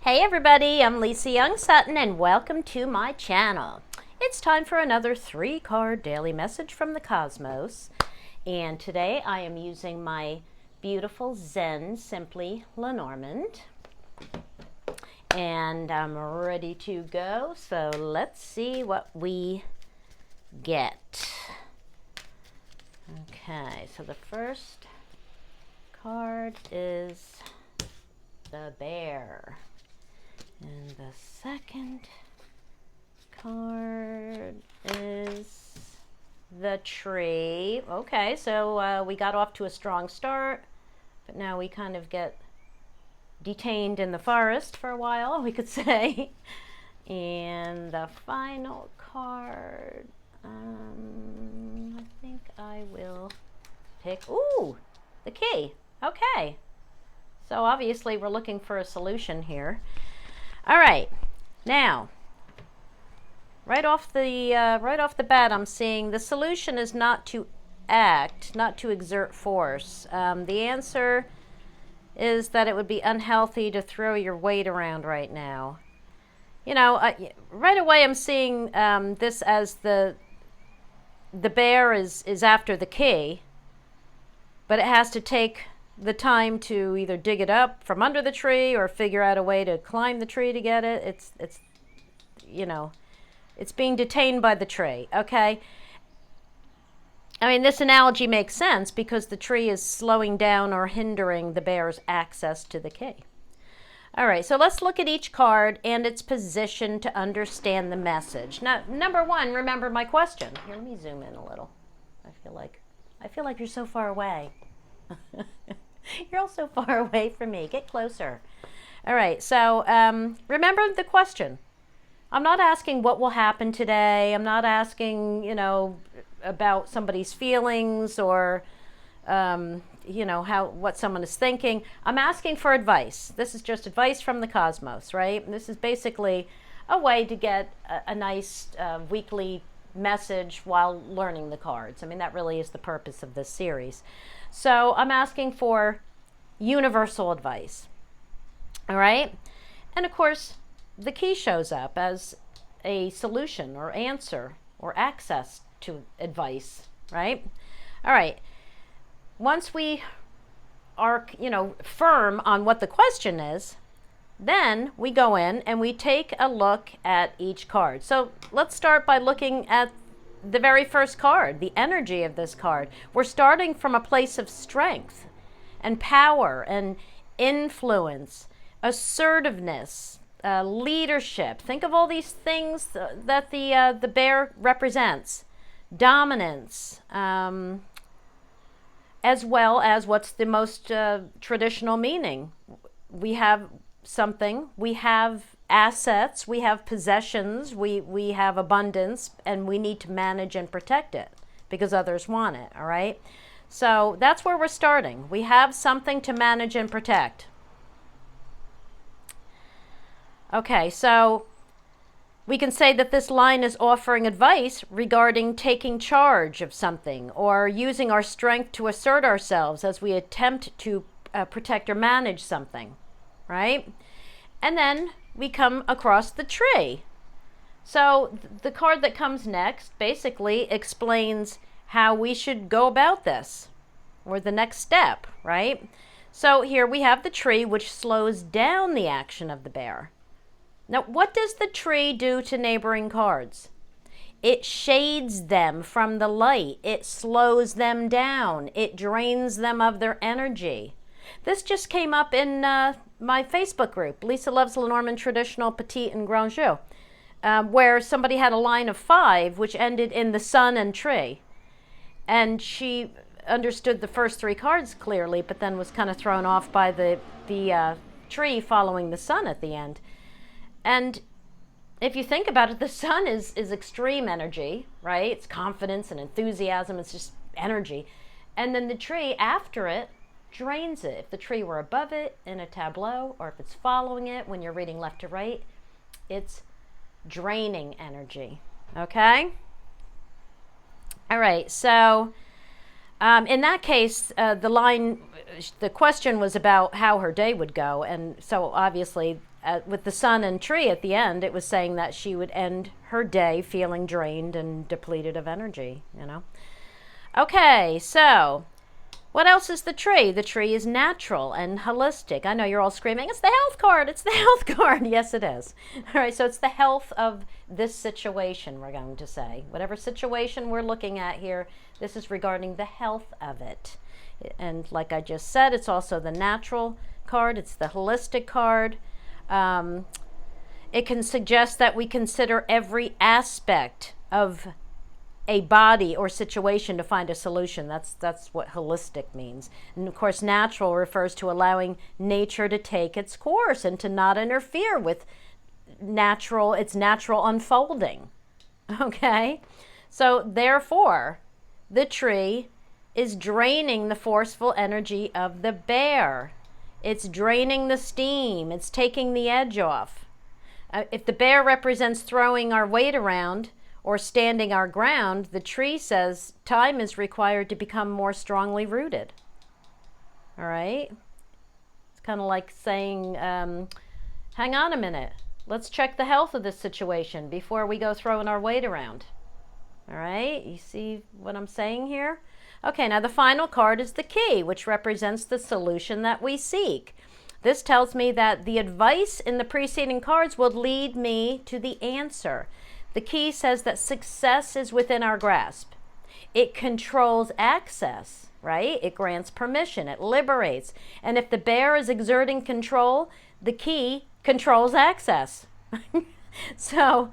Hey everybody, I'm Lisa Young Sutton and welcome to my channel. It's time for another 3-card daily message from the cosmos. And today I am using my beautiful Zenn Simply Lenormand. And I'm ready to go, so let's see what we get. Okay, so the first card is the bear. And the second card is the tree. Okay, so we got off to a strong start, but now we kind of get detained in the forest for a while, we could say. And the final card, I think I will pick, ooh, the key. Okay, so obviously we're looking for a solution here. All right, now, right off the bat, I'm seeing the solution is not to act, not to exert force. The answer is that it would be unhealthy to throw your weight around right now. You know, right away I'm seeing this as the bear is after the key, but it has to take the time to either dig it up from under the tree or figure out a way to climb the tree to get it. It's you know, it's being detained by the tree, okay? I mean, this analogy makes sense because the tree is slowing down or hindering the bear's access to the key. All right, so let's look at each card and its position to understand the message. Now, number one, remember my question. Here, let me zoom in a little. I feel like you're so far away. You're all so far away from me. Get closer. All right, so remember the question. I'm not asking what will happen today. I'm not asking, you know, about somebody's feelings or, you know, what someone is thinking. I'm asking for advice. This is just advice from the cosmos, right? And this is basically a way to get a nice weekly message while learning the cards. I mean, that really is the purpose of this series. So I'm asking for universal advice. All right? And of course, the key shows up as a solution or answer or access to advice, right? All right. Once we are, you know, firm on what the question is, then we go in and we take a look at each card. So let's start by looking at the very first card, the energy of this card. We're starting from a place of strength and power and influence, assertiveness, leadership. Think of all these things that the bear represents. Dominance, as well as what's the most traditional meaning. We have something, we have assets, we have possessions, we have abundance, and we need to manage and protect it because others want it, all right? So that's where we're starting. We have something to manage and protect. Okay, so we can say that this line is offering advice regarding taking charge of something or using our strength to assert ourselves as we attempt to protect or manage something, right? And then we come across the tree. So the card that comes next basically explains how we should go about this, or the next step, right? So here we have the tree, which slows down the action of the bear. Now, what does the tree do to neighboring cards? It shades them from the light. It slows them down. It drains them of their energy. This just came up in my Facebook group, Lisa Loves Lenormand Traditional, Petit, and Grand Jeu, where somebody had a line of 5, which ended in the sun and tree. And she understood the first 3 cards clearly, but then was kind of thrown off by the tree following the sun at the end. And if you think about it, the sun is extreme energy, right? It's confidence and enthusiasm. It's just energy. And then the tree after it drains it. If the tree were above it in a tableau, or if it's following it when you're reading left to right, it's draining energy, okay? All right, so in that case, the question was about how her day would go, and so obviously with the sun and tree at the end, it was saying that she would end her day feeling drained and depleted of energy, you know. Okay, so what else is the tree? The tree is natural and holistic. I know you're all screaming, it's the health card, it's the health card. Yes, it is. All right, so it's the health of this situation, we're going to say. Whatever situation we're looking at here, this is regarding the health of it. And like I just said, it's also the natural card, it's the holistic card. It can suggest that we consider every aspect of a body or situation to find a solution. That's what holistic means. And of course, natural refers to allowing nature to take its course and to not interfere with its natural unfolding. Okay? So therefore, the tree is draining the forceful energy of the bear. It's draining the steam. It's taking the edge off. If the bear represents throwing our weight around or standing our ground, the tree says time is required to become more strongly rooted. All right? It's kind of like saying, hang on a minute. Let's check the health of this situation before we go throwing our weight around. All right? You see what I'm saying here? Okay, now the final card is the key, which represents the solution that we seek. This tells me that the advice in the preceding cards will lead me to the answer. The key says that success is within our grasp. It controls access, right? It grants permission. It liberates. And if the bear is exerting control, the key controls access. So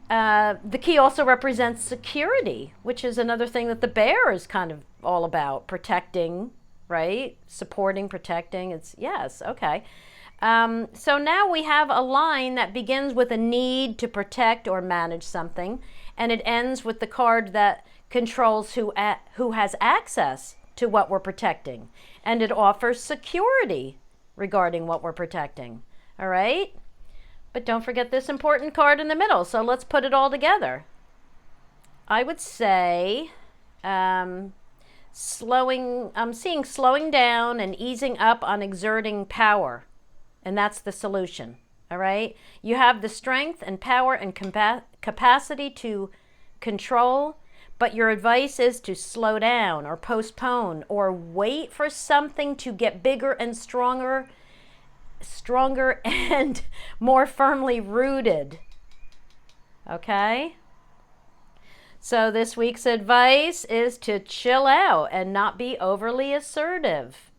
the key also represents security, which is another thing that the bear is kind of all about, protecting, right? Supporting, protecting. It's yes, okay. So now we have a line that begins with a need to protect or manage something, and it ends with the card that controls who has access to what we're protecting, and it offers security regarding what we're protecting. All right? But don't forget this important card in the middle, so let's put it all together. I would say I'm seeing slowing down and easing up on exerting power, and that's the solution. All right? You have the strength and power and capacity to control, but your advice is to slow down or postpone or wait for something to get bigger and stronger and more firmly rooted. Okay? So this week's advice is to chill out and not be overly assertive.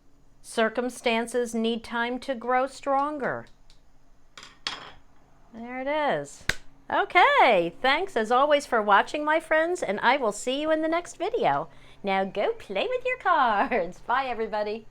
Circumstances need time to grow stronger. There it is. Okay, thanks as always for watching, my friends, and I will see you in the next video. Now go play with your cards. Bye, everybody.